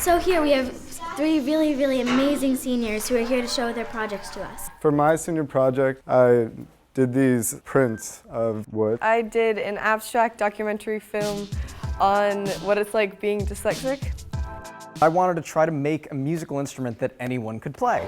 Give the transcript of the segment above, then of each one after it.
So here we have three really, really amazing seniors who are here to show their projects to us. For my senior project, I did these prints of wood. I did an abstract documentary film on what it's like being dyslexic. I wanted to try to make a musical instrument that anyone could play.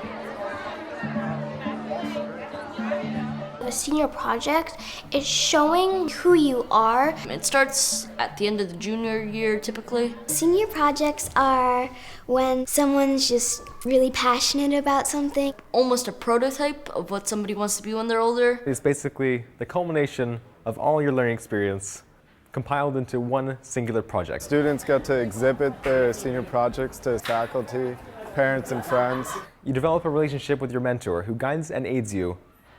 The senior project is showing who you are. It starts at the end of the junior year, typically. Senior projects are when someone's just really passionate about something. Almost a prototype of what somebody wants to be when they're older. It's basically the culmination of all your learning experience compiled into one singular project. Students get to exhibit their senior projects to faculty, parents, and friends. You develop a relationship with your mentor who guides and aids you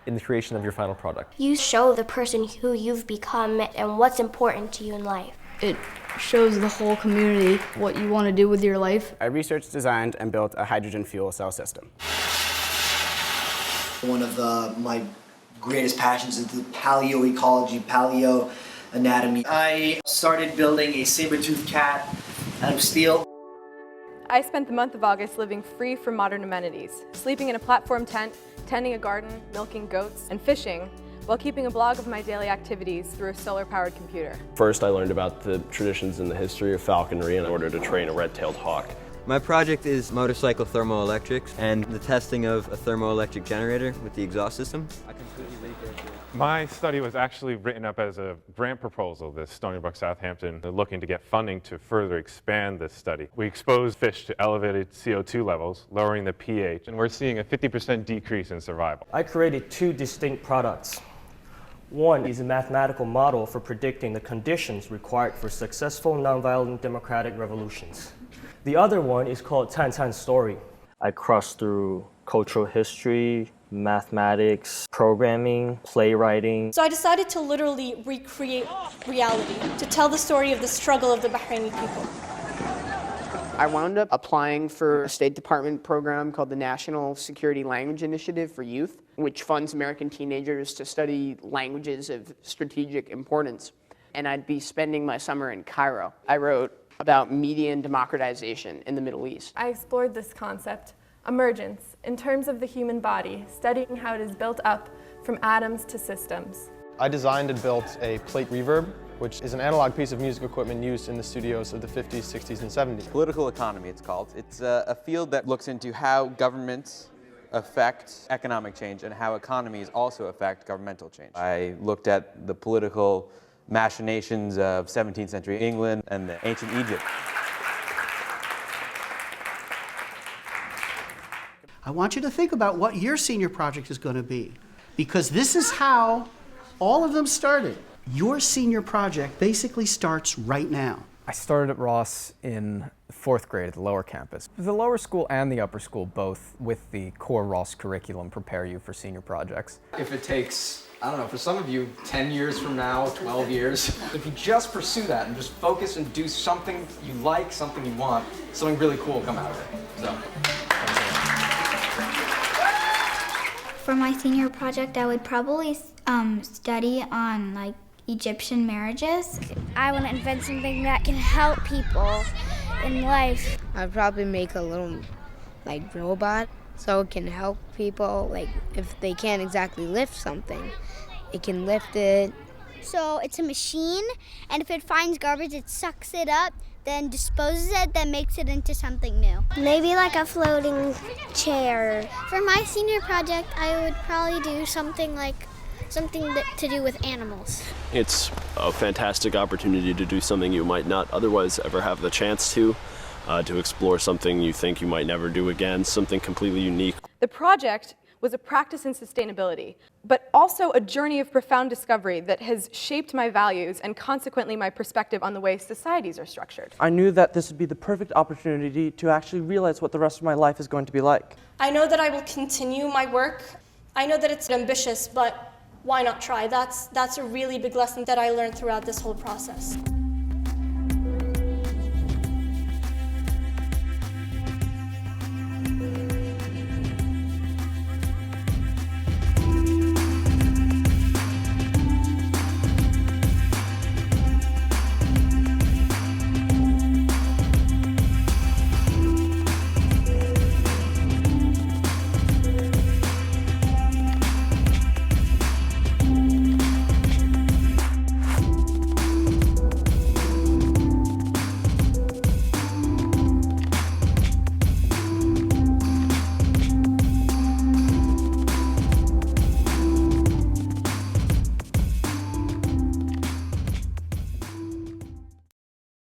in the creation of your final product. You show the person who you've become and what's important to you in life. It shows the whole community what you want to do with your life. I researched, designed, and built a hydrogen fuel cell system. One of my greatest passions is the paleoecology, paleoanatomy. I started building a saber-toothed cat out of steel. I spent the month of August living free from modern amenities, sleeping in a platform tent, tending a garden, milking goats, and fishing, while keeping a blog of my daily activities through a solar-powered computer. First, I learned about the traditions and the history of falconry in order to train a red-tailed hawk. My project is motorcycle thermoelectrics and the testing of a thermoelectric generator with the exhaust system. My study was actually written up as a grant proposal, the Stony Brook Southampton, looking to get funding to further expand this study. We exposed fish to elevated CO2 levels, lowering the pH, and we're seeing a 50% decrease in survival. I created two distinct products. One is a mathematical model for predicting the conditions required for successful nonviolent democratic revolutions. The other one is called Tan Tan Story. I crossed through cultural history, mathematics, programming, playwriting. So I decided to literally recreate reality, to tell the story of the struggle of the Bahraini people. I wound up applying for a State Department program called the National Security Language Initiative for Youth, which funds American teenagers to study languages of strategic importance. And I'd be spending my summer in Cairo. I wrote about media and democratization in the Middle East. I explored this concept, emergence, in terms of the human body, studying how it is built up from atoms to systems. I designed and built a plate reverb, which is an analog piece of music equipment used in the studios of the 50s, 60s, and 70s. Political economy, it's called. It's a field that looks into how governments affect economic change and how economies also affect governmental change. I looked at the political machinations of 17th century England and the ancient Egypt. I want you to think about what your senior project is going to be, because this is how all of them started. Your senior project basically starts right now. I started at Ross in 4th grade at the lower campus. The lower school and the upper school both, with the core Ross curriculum, prepare you for senior projects. If it takes, I don't know, for some of you, 10 years from now, 12 years, if you just pursue that and just focus and do something you like, something you want, something really cool will come out of it. So. For my senior project, I would probably study on Egyptian marriages. I want to invent something that can help people in life. I'd probably make a little robot so it can help people, if they can't exactly lift something, it can lift it. So it's a machine, and if it finds garbage, it sucks it up, then disposes it, then makes it into something new. Maybe like a floating chair. For my senior project, I would probably do something to do with animals. It's a fantastic opportunity to do something you might not otherwise ever have the chance to explore something you think you might never do again, something completely unique. The project was a practice in sustainability, but also a journey of profound discovery that has shaped my values and consequently my perspective on the way societies are structured. I knew that this would be the perfect opportunity to actually realize what the rest of my life is going to be like. I know that I will continue my work. I know that it's ambitious, but why not try? That's a really big lesson that I learned throughout this whole process.